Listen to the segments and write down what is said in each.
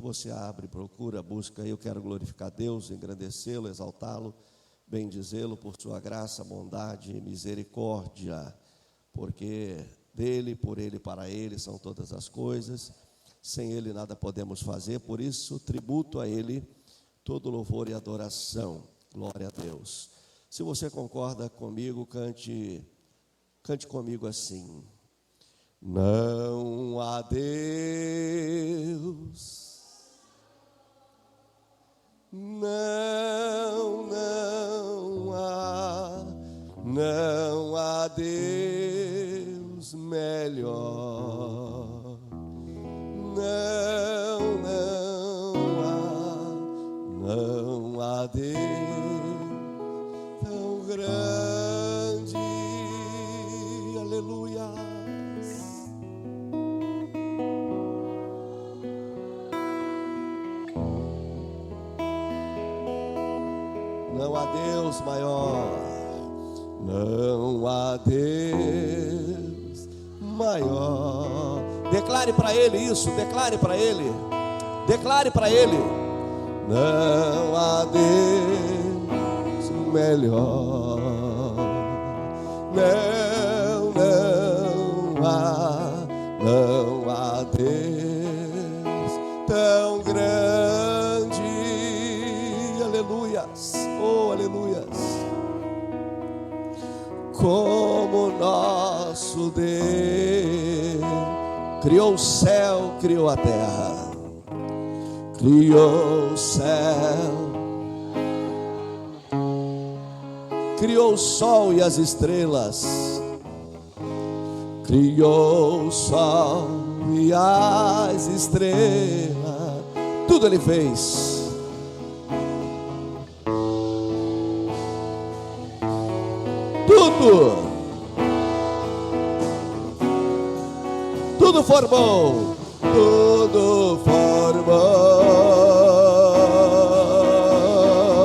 você abre, procura, busca. Eu quero glorificar Deus, engrandecê-lo, exaltá-lo, bendizê-lo por sua graça, bondade e misericórdia, porque dele, por ele, para ele são todas as coisas. Sem ele nada podemos fazer, por isso tributo a ele todo louvor e adoração. Glória a Deus. Se você concorda comigo, cante comigo assim: não há Deus, não há Deus melhor, não há Deus tão grande, aleluia. Não há Deus maior, não há Deus maior. Declare para ele isso, declare para ele, declare para ele: não há Deus melhor, não há Deus tão grande, aleluias, oh aleluias, como nosso Deus. Criou o céu, criou a terra, criou o céu, criou o sol e as estrelas, criou o sol e as estrelas, tudo ele fez. Tudo formou, tudo formou.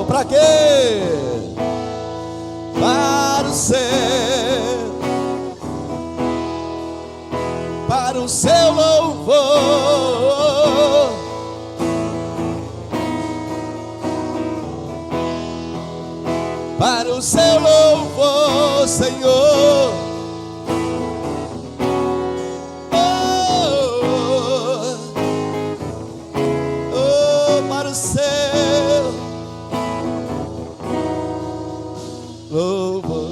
Para quê? Para o céu, para o seu louvor, para o seu louvor, Senhor. Para o céu, louvor.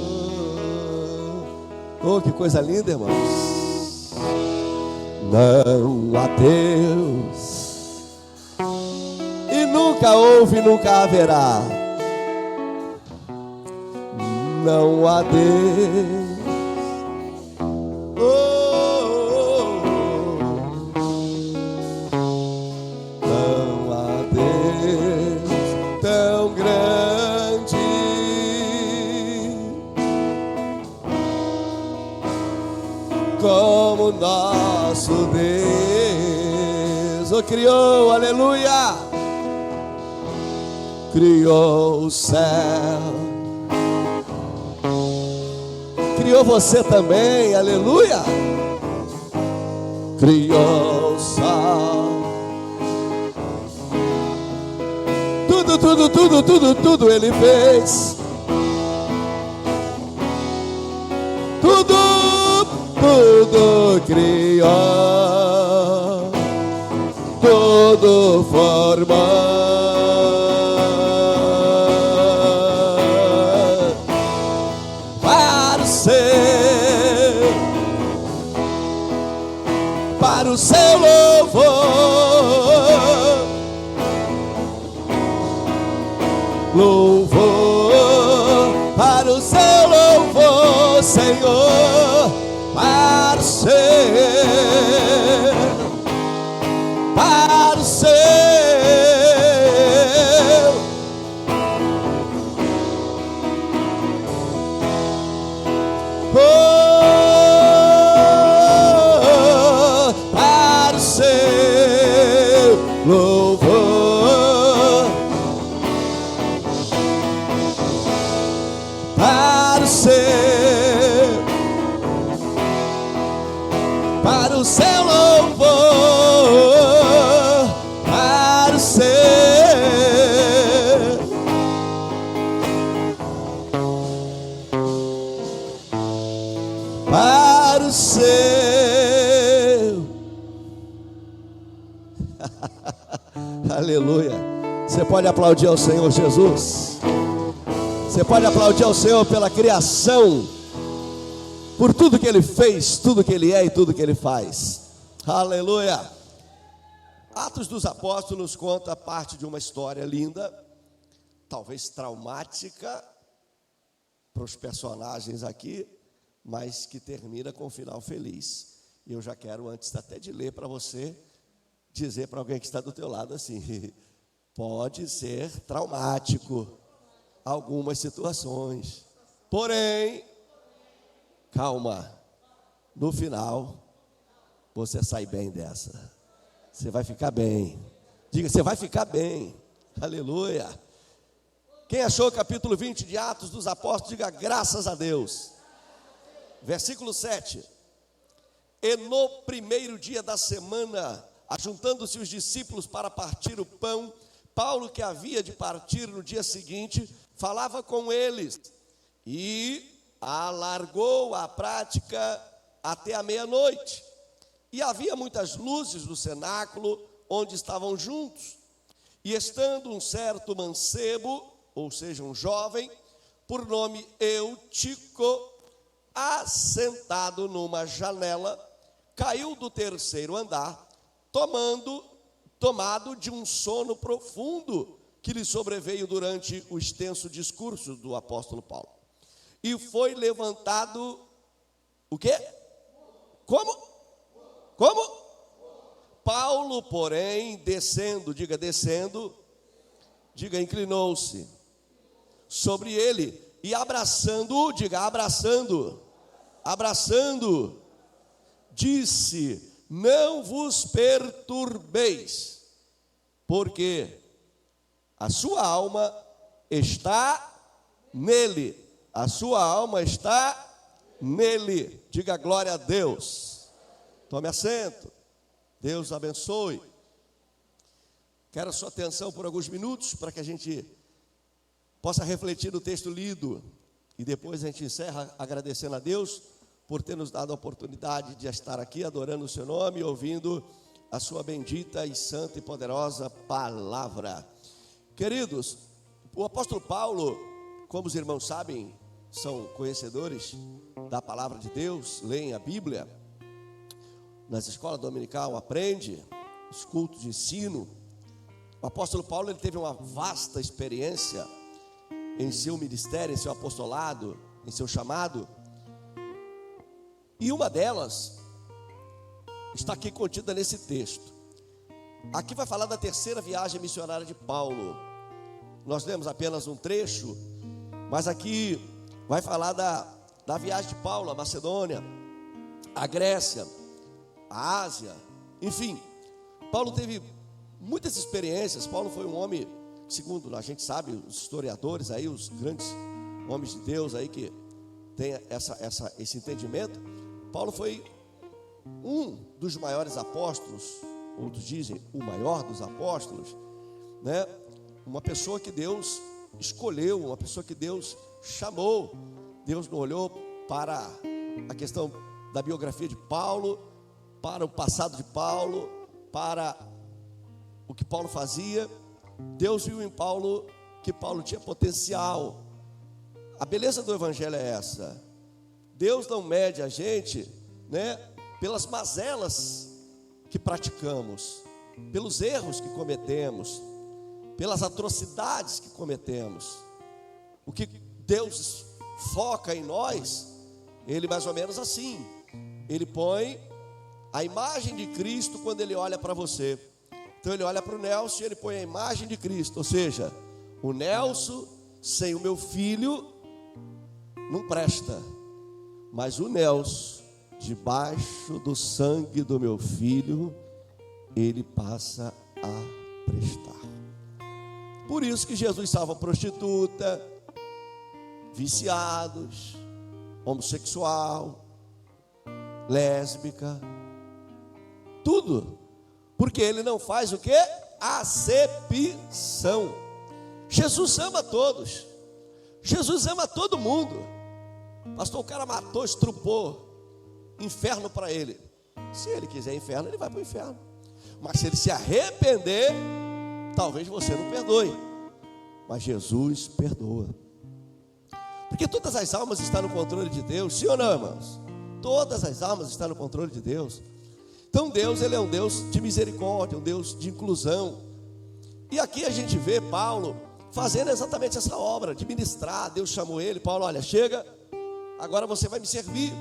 Oh, que coisa linda, irmãos. Não há Deus, e nunca houve, nunca haverá. Não há Deus, não há Deus tão grande, como nosso Deus. O criou, aleluia, criou o céu, criou você também, aleluia. Criou o sol, tudo ele fez. Tudo criou, tudo formou. Para o seu louvor, louvor, para o seu louvor, Senhor, para o seu, para o seu, louvor, para o seu louvor, Aleluia. Você pode aplaudir ao Senhor Jesus. Você pode aplaudir ao Senhor pela criação, por tudo que Ele fez, tudo que Ele é e tudo que Ele faz. Aleluia. Atos dos Apóstolos conta parte de uma história linda, talvez traumática para os personagens aqui, mas que termina com um final feliz. E eu já quero, antes até de ler para você, dizer para alguém que está do teu lado assim: pode ser traumático algumas situações, porém, calma, no final você sai bem dessa. Você vai ficar bem. Diga, você vai ficar bem. Aleluia. Quem achou o capítulo 20 de Atos dos Apóstolos, diga graças a Deus. Versículo 7. E no primeiro dia da semana, ajuntando-se os discípulos para partir o pão, Paulo, que havia de partir no dia seguinte, falava com eles e alargou a prática até a meia-noite. E havia muitas luzes no cenáculo onde estavam juntos. E estando um certo mancebo, ou seja, um jovem, por nome Eutico, assentado numa janela, caiu do terceiro andar, tomado de um sono profundo que lhe sobreveio durante o extenso discurso do apóstolo Paulo. E foi levantado, o quê? Como? Paulo, porém, descendo, diga inclinou-se sobre ele e abraçando, disse: não vos perturbeis, porque a sua alma está nele. A sua alma está nele. Diga glória a Deus. Tome assento. Deus abençoe. Quero a sua atenção por alguns minutos para que a gente possa refletir no texto lido. E depois a gente encerra agradecendo a Deus por ter nos dado a oportunidade de estar aqui adorando o seu nome e ouvindo a sua bendita e santa e poderosa palavra. Queridos, o apóstolo Paulo, como os irmãos sabem, são conhecedores da palavra de Deus, leem a Bíblia, nas escolas dominical aprende, os cultos de ensino. O apóstolo Paulo, ele teve uma vasta experiência em seu ministério, em seu apostolado, em seu chamado. E uma delas está aqui contida nesse texto. Aqui vai falar da terceira viagem missionária de Paulo. Nós lemos apenas um trecho, mas aqui vai falar da viagem de Paulo à Macedônia, à Grécia, à Ásia, enfim. Paulo teve muitas experiências. Paulo foi um homem, segundo a gente sabe, os historiadores aí, os grandes homens de Deus aí que tem esse entendimento. Paulo foi um dos maiores apóstolos, outros dizem o maior dos apóstolos, né? Uma pessoa que Deus escolheu, uma pessoa que Deus chamou. Deus não olhou para a questão da biografia de Paulo, para o passado de Paulo, para o que Paulo fazia. Deus viu em Paulo que Paulo tinha potencial. A beleza do evangelho é essa. Deus não mede a gente, né, pelas mazelas que praticamos, pelos erros que cometemos, pelas atrocidades que cometemos. O que Deus foca em nós, Ele mais ou menos assim, Ele põe a imagem de Cristo quando Ele olha para você. Então Ele olha para o Nelson e Ele põe a imagem de Cristo. Ou seja, o Nelson sem o meu filho não presta, mas o Nelson debaixo do sangue do meu filho, ele passa a prestar. Por isso que Jesus salva prostituta, viciados, homossexual, lésbica, tudo, porque ele não faz o quê? Acepção. Jesus ama todos, Jesus ama todo mundo. Pastor, o cara matou, estrupou, inferno para ele. Se ele quiser inferno, ele vai para o inferno. Mas se ele se arrepender, talvez você não perdoe. Mas Jesus perdoa. Porque todas as almas estão no controle de Deus, sim ou não, irmãos? Todas as almas estão no controle de Deus. Então Deus, ele é um Deus de misericórdia, um Deus de inclusão. E aqui a gente vê Paulo fazendo exatamente essa obra, de ministrar. Deus chamou ele, Paulo, olha, chega, agora você vai me servir.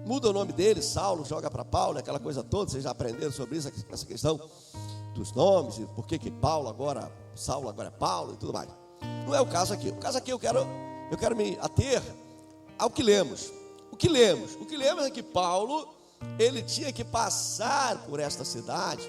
Muda o nome dele, Saulo, joga para Paulo, aquela coisa toda. Vocês já aprenderam sobre isso, essa questão dos nomes, e por que Saulo agora é Paulo e tudo mais. Não é o caso aqui. O caso aqui eu quero me ater ao que lemos. O que lemos é que Paulo, ele tinha que passar por esta cidade,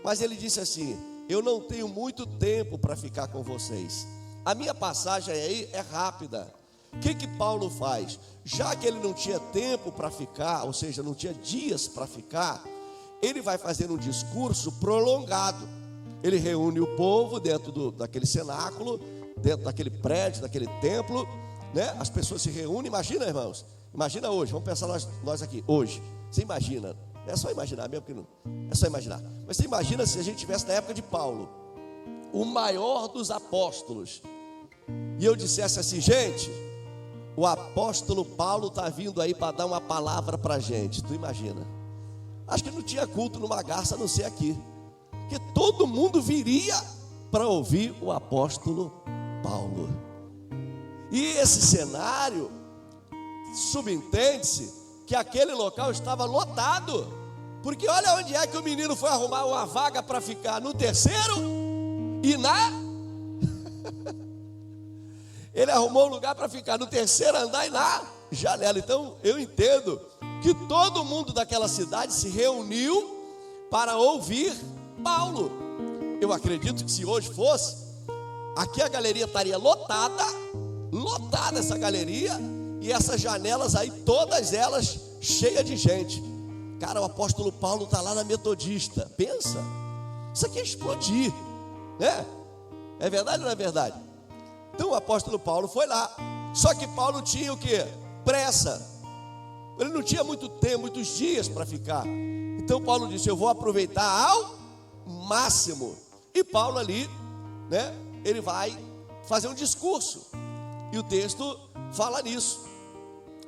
mas ele disse assim: eu não tenho muito tempo para ficar com vocês. A minha passagem aí é rápida. O que Paulo faz? Já que ele não tinha tempo para ficar, ou seja, não tinha dias para ficar, ele vai fazer um discurso prolongado. Ele reúne o povo dentro daquele cenáculo, dentro daquele prédio, daquele templo, né? As pessoas se reúnem. Imagina, irmãos, imagina hoje, vamos pensar nós aqui, hoje. Você imagina, é só imaginar mesmo, que não, é só imaginar. Mas você imagina se a gente estivesse na época de Paulo, o maior dos apóstolos, e eu dissesse assim: gente, o apóstolo Paulo está vindo aí para dar uma palavra para a gente. Tu imagina? Acho que não tinha culto numa garça a não ser aqui, porque todo mundo viria para ouvir o apóstolo Paulo. E esse cenário, subentende-se que aquele local estava lotado, porque olha onde é que o menino foi arrumar uma vaga para ficar, no terceiro e ele arrumou um lugar para ficar no terceiro andar e na janela. Então eu entendo que todo mundo daquela cidade se reuniu para ouvir Paulo. Eu acredito que se hoje fosse, aqui a galeria estaria lotada essa galeria, e essas janelas aí, todas elas cheias de gente. Cara, o apóstolo Paulo está lá na Metodista, pensa, isso aqui é explodir, né? É verdade ou não é verdade? Então o apóstolo Paulo foi lá, só que Paulo tinha o quê? Pressa. Ele não tinha muito tempo, muitos dias para ficar. Então Paulo disse: eu vou aproveitar ao máximo. E Paulo ali, né, ele vai fazer um discurso, e o texto fala nisso,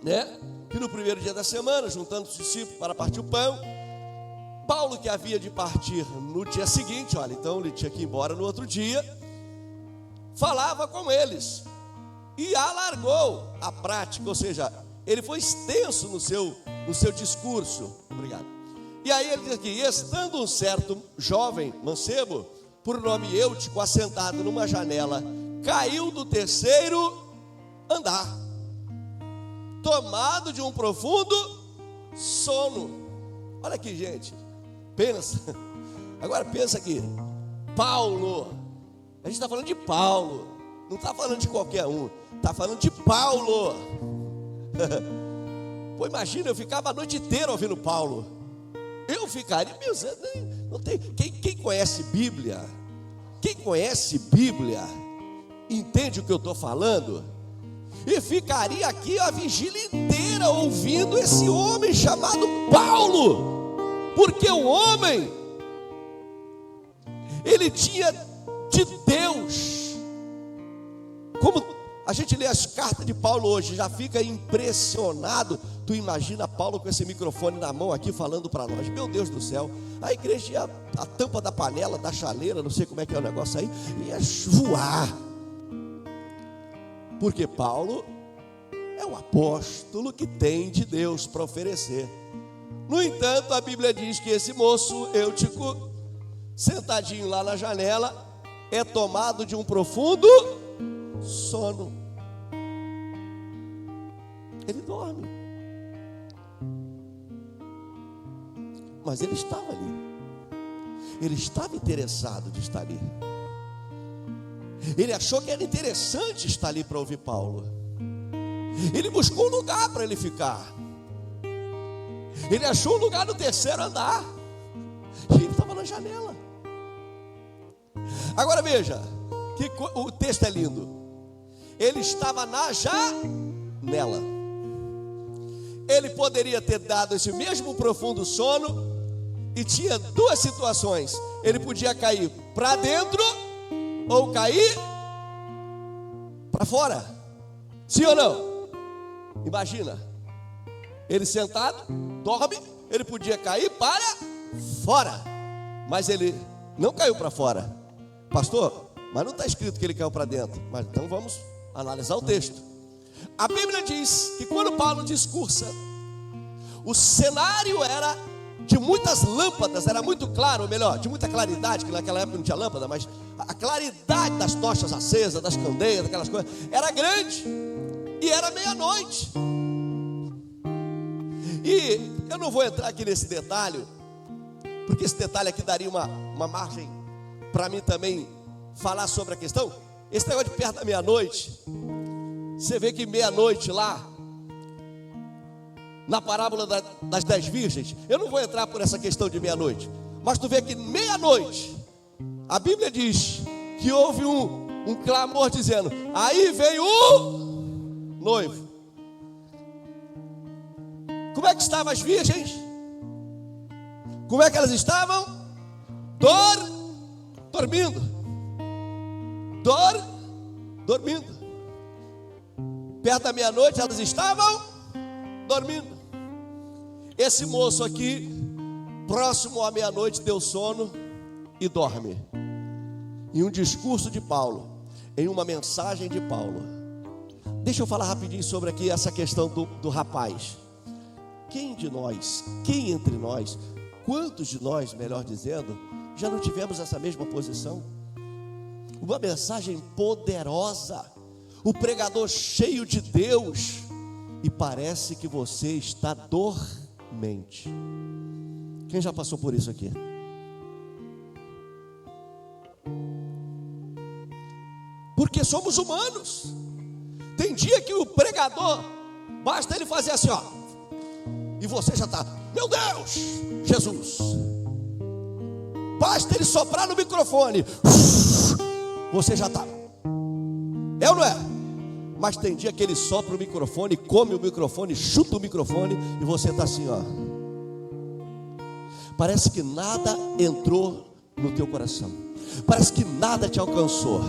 né? Que no primeiro dia da semana, juntando os discípulos para partir o pão, Paulo, que havia de partir no dia seguinte, olha, então ele tinha que ir embora no outro dia, falava com eles e alargou a prática, ou seja, ele foi extenso no seu discurso. Obrigado. E aí ele diz aqui: estando um certo jovem mancebo, por nome Eutico, assentado numa janela, caiu do terceiro andar, tomado de um profundo sono. Olha aqui, gente, pensa, agora pensa aqui, Paulo, a gente está falando de Paulo, não está falando de qualquer um, está falando de Paulo. Pô, imagina, eu ficava a noite inteira ouvindo Paulo. Eu ficaria, meu Deus, não tem. Quem conhece Bíblia, entende o que eu estou falando, e ficaria aqui a vigília inteira ouvindo esse homem chamado Paulo, porque o homem, ele tinha de Deus. Como a gente lê as cartas de Paulo hoje, já fica impressionado. Tu imagina Paulo com esse microfone na mão aqui falando para nós. Meu Deus do céu, a igreja ia, a tampa da panela, da chaleira, não sei como é que é o negócio aí, ia voar. Porque Paulo é o apóstolo que tem de Deus para oferecer. No entanto, a Bíblia diz que esse moço Eutico, sentadinho lá na janela, é tomado de um profundo sono. Ele dorme. Mas ele estava ali. Ele estava interessado de estar ali. Ele achou que era interessante estar ali para ouvir Paulo. Ele buscou um lugar para ele ficar. Ele achou um lugar no terceiro andar. E ele estava na janela. Agora veja, que o texto é lindo. Ele estava na janela. Ele poderia ter dado esse mesmo profundo sono e tinha duas situações: ele podia cair para dentro ou cair para fora. Sim ou não? Imagina, ele sentado, dorme, ele podia cair para fora, mas ele não caiu para fora. Pastor, mas não está escrito que ele caiu para dentro. Mas então vamos analisar o texto. A Bíblia diz que quando Paulo discursa, o cenário era de muitas lâmpadas, era muito claro, ou melhor, de muita claridade, que naquela época não tinha lâmpada, mas a claridade das tochas acesas, das candeias, daquelas coisas, era grande, e era meia-noite. E eu não vou entrar aqui nesse detalhe, porque esse detalhe aqui daria uma margem para mim também falar sobre a questão. Esse negócio de perto da meia-noite, você vê que meia-noite lá, na parábola das 10 virgens, eu não vou entrar por essa questão de meia-noite, mas tu vê que meia-noite, a Bíblia diz que houve um clamor dizendo: aí veio o noivo. Como é que estavam as virgens? Como é que elas estavam? Dormindo. Dormindo. Perto da meia-noite elas estavam dormindo. Esse moço aqui, próximo à meia-noite, deu sono e dorme. Em um discurso de Paulo, em uma mensagem de Paulo. Deixa eu falar rapidinho sobre aqui essa questão do rapaz. Quem entre nós, quantos de nós, melhor dizendo, já não tivemos essa mesma posição? Uma mensagem poderosa, o pregador cheio de Deus, e parece que você está dormente. Quem já passou por isso aqui? Porque somos humanos. Tem dia que o pregador, basta ele fazer assim, ó, e você já está: meu Deus, Jesus. Basta ele soprar no microfone, você já está. É ou não é? Mas tem dia que ele sopra o microfone, come o microfone, chuta o microfone, e você está assim, ó. Parece que nada entrou no teu coração. Parece que nada te alcançou.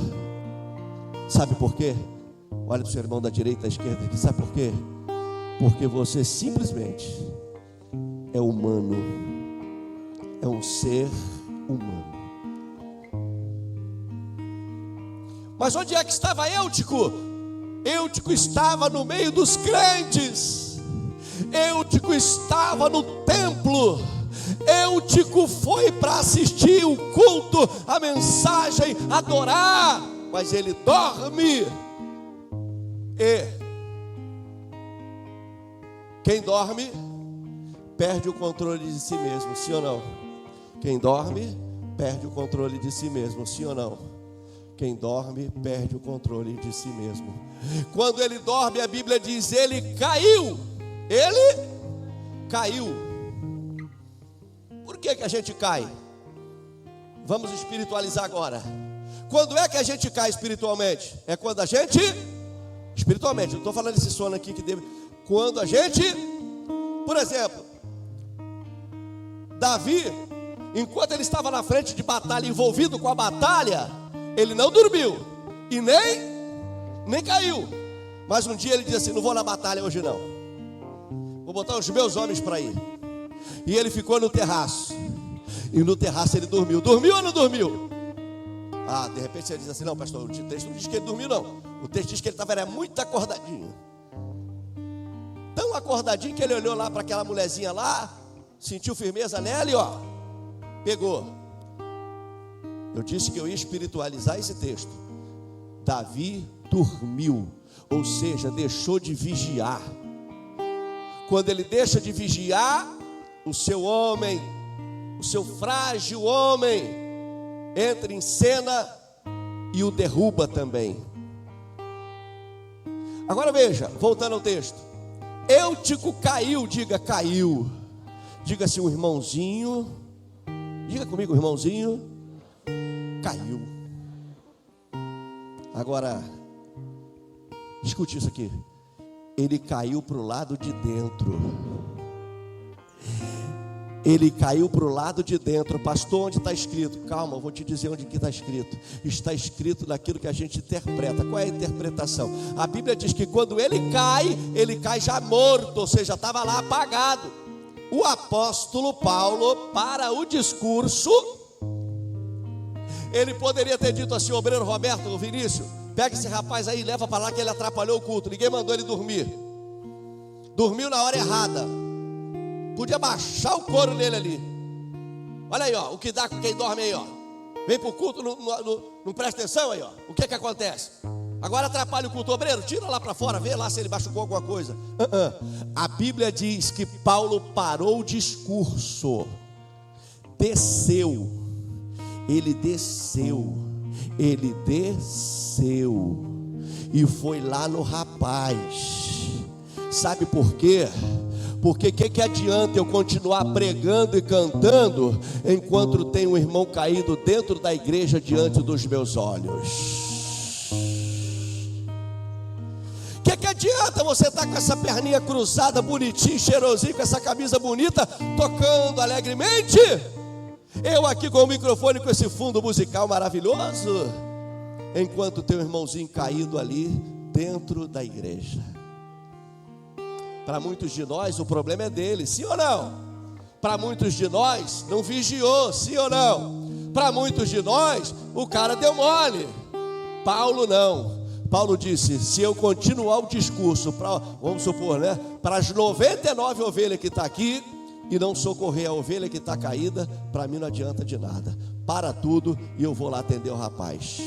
Sabe por quê? Olha para o seu irmão da direita e da esquerda aqui. Sabe por quê? Porque você simplesmente é humano. É um ser humano. Mas onde é que estava Eutico? Eutico estava no meio dos crentes. Eutico estava no templo. Eutico foi para assistir o culto, a mensagem, adorar. Mas ele dorme. E quem dorme perde o controle de si mesmo, sim ou não? Quem dorme perde o controle de si mesmo, sim ou não? Quem dorme perde o controle de si mesmo. Quando ele dorme, a Bíblia diz: ele caiu. Ele caiu. Por que a gente cai? Vamos espiritualizar agora. Quando é que a gente cai espiritualmente? É quando a gente, espiritualmente, não estou falando desse sono aqui que deve. Quando a gente, por exemplo, Davi, enquanto ele estava na frente de batalha, envolvido com a batalha, ele não dormiu e nem caiu. Mas um dia ele disse assim: não vou na batalha hoje não, vou botar os meus homens para ir. E ele ficou no terraço. E no terraço ele dormiu. Dormiu ou não dormiu? Ah, de repente você diz assim: não, pastor, o texto não diz que ele dormiu não. O texto diz que ele estava muito acordadinho. Tão acordadinho que ele olhou lá para aquela mulherzinha lá, sentiu firmeza nela e ó, pegou. Eu disse que eu ia espiritualizar esse texto. Davi dormiu, ou seja, deixou de vigiar. Quando ele deixa de vigiar, o seu homem, o seu frágil homem, entra em cena e o derruba também. Agora veja, voltando ao texto. Eutico caiu, diga caiu. Diga assim, um irmãozinho. Diga comigo, irmãozinho. Caiu. Agora, escute isso aqui. Ele caiu para o lado de dentro. Ele caiu para o lado de dentro. Pastor, onde está escrito? Calma, eu vou te dizer onde que está escrito. Está escrito naquilo que a gente interpreta. Qual é a interpretação? A Bíblia diz que quando ele cai já morto, ou seja, estava lá apagado. O apóstolo Paulo, para o discurso, ele poderia ter dito assim: obreiro Roberto, o Vinícius, pega esse rapaz aí e leva para lá que ele atrapalhou o culto. Ninguém mandou ele dormir. Dormiu na hora errada. Podia baixar o couro nele ali. Olha aí, ó, o que dá com quem dorme aí, ó. Vem para o culto, não presta atenção aí, ó. O que acontece? Agora atrapalha o culto. Obreiro, tira lá para fora, vê lá se ele machucou alguma coisa. A Bíblia diz que Paulo parou o discurso, desceu. Ele desceu e foi lá no rapaz. Sabe por quê? Porque que adianta eu continuar pregando e cantando enquanto tem um irmão caído dentro da igreja diante dos meus olhos? Que adianta você estar com essa perninha cruzada, bonitinho, cheirosinho, com essa camisa bonita, tocando alegremente? Eu aqui com o microfone, com esse fundo musical maravilhoso, enquanto tem um irmãozinho caído ali dentro da igreja. Para muitos de nós o problema é dele, sim ou não? Para muitos de nós não vigiou, sim ou não? Para muitos de nós o cara deu mole. Paulo não. Paulo disse: se eu continuar o discurso, vamos supor, né, para as 99 ovelhas que estão aqui, e não socorrer a ovelha que está caída, para mim não adianta de nada. Para tudo e eu vou lá atender o rapaz.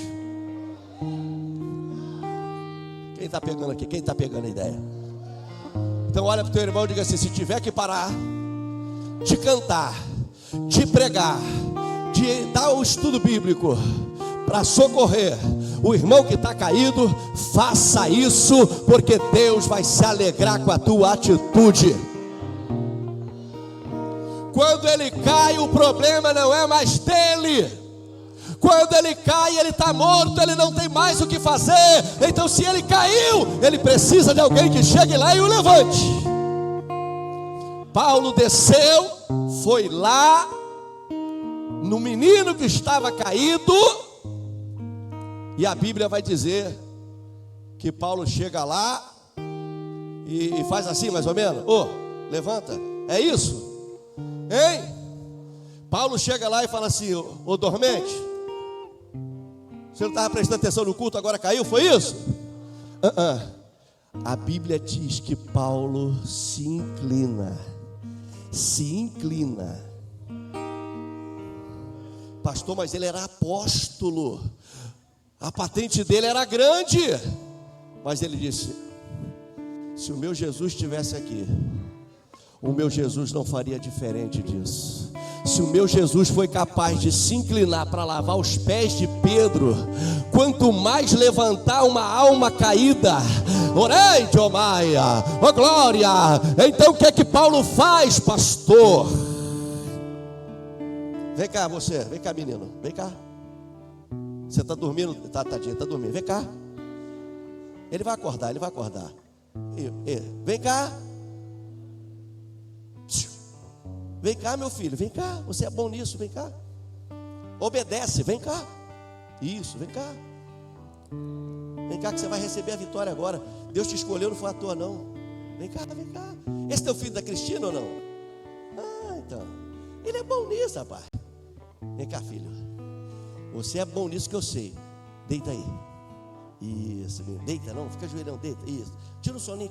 Quem está pegando aqui? Quem está pegando a ideia? Então olha para o teu irmão e diga assim: se tiver que parar de cantar, de pregar, de dar o estudo bíblico para socorrer o irmão que está caído, faça isso, porque Deus vai se alegrar com a tua atitude. Quando ele cai, o problema não é mais dele. Quando ele cai, ele está morto, ele não tem mais o que fazer. Então se ele caiu, ele precisa de alguém que chegue lá e o levante. Paulo desceu, foi lá no menino que estava caído, e a Bíblia vai dizer que Paulo chega lá e faz assim mais ou menos: levanta, é isso? Hein? Paulo chega lá e fala assim: ô dormente, você não estava prestando atenção no culto, agora caiu, foi isso? A Bíblia diz que Paulo se inclina. Pastor, mas ele era apóstolo, a patente dele era grande. Mas ele disse: se o meu Jesus estivesse aqui, o meu Jesus não faria diferente disso. Se o meu Jesus foi capaz de se inclinar para lavar os pés de Pedro, quanto mais levantar uma alma caída. Orei, Jomaia, ó glória. Então o que é que Paulo faz, pastor? Vem cá você, vem cá menino, vem cá. Você está dormindo? Tadinho, está dormindo, vem cá. Ele vai acordar. Vem cá. Vem cá, meu filho, vem cá, você é bom nisso, vem cá. Obedece, vem cá. Isso, vem cá. Vem cá que você vai receber a vitória agora. Deus te escolheu, não foi à toa não. Vem cá. Esse é teu filho da Cristina ou não? Então, ele é bom nisso, rapaz. Vem cá, filho. Você é bom nisso que eu sei. Deita aí. Isso, menino. Deita não, fica ajoelhão, deita. Isso. Tira um soninho.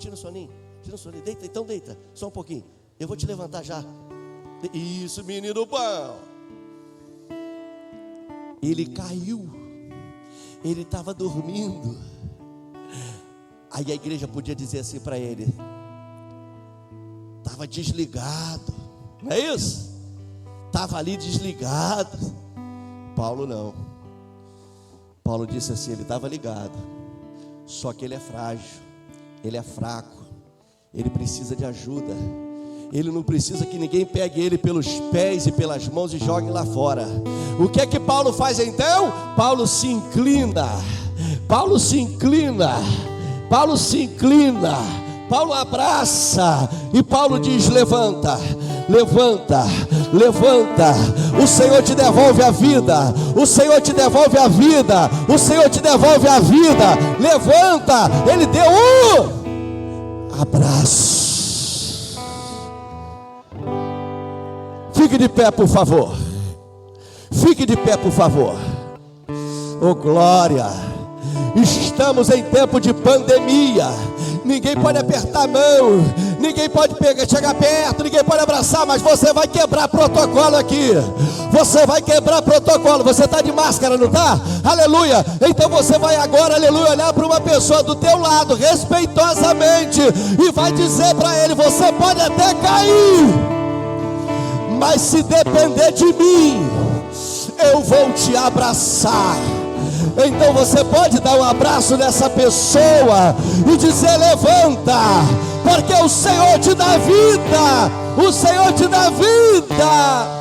Deita, então deita, só um pouquinho. Eu vou te levantar já. Isso, menino bom. Ele caiu. Ele estava dormindo. Aí a igreja podia dizer assim para ele: estava desligado. Não é isso? Estava ali desligado. Paulo não. Paulo disse assim: ele estava ligado, só que ele é frágil, ele é fraco, ele precisa de ajuda. Ele não precisa que ninguém pegue ele pelos pés e pelas mãos e jogue lá fora. O que é que Paulo faz então? Paulo se inclina. Paulo abraça e Paulo diz: levanta. levanta, levanta. O Senhor te devolve a vida, o Senhor te devolve a vida, o Senhor te devolve a vida. Levanta, Ele deu um abraço. Fique de pé, por favor. Fique de pé, por favor. Oh, glória. Estamos em tempo de pandemia. Ninguém pode apertar a mão, ninguém pode chegar perto, ninguém pode abraçar, mas você vai quebrar protocolo aqui. Você vai quebrar protocolo. Você está de máscara, não está? Aleluia. Então você vai agora, aleluia, olhar para uma pessoa do teu lado, respeitosamente, e vai dizer para ele: você pode até cair, mas se depender de mim, eu vou te abraçar. Então você pode dar um abraço nessa pessoa e dizer: levanta, porque o Senhor te dá vida, o Senhor te dá vida.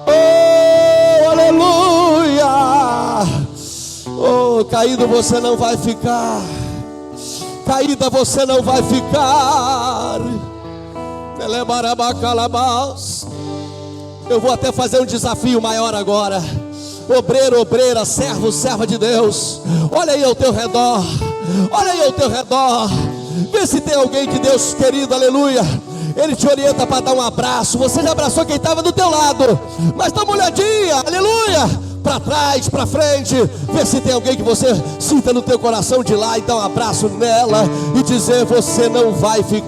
Oh, aleluia. Oh, caído você não vai ficar, caída você não vai ficar. Eu vou até fazer um desafio maior agora. Obreiro, obreira, servo, serva de Deus, olha aí ao teu redor, olha aí ao teu redor, vê se tem alguém que Deus querido, aleluia, Ele te orienta para dar um abraço. Você já abraçou quem estava do teu lado, mas dá uma olhadinha, aleluia, para trás, para frente, vê se tem alguém que você sinta no teu coração de lá e dá um abraço nela e dizer: você não vai ficar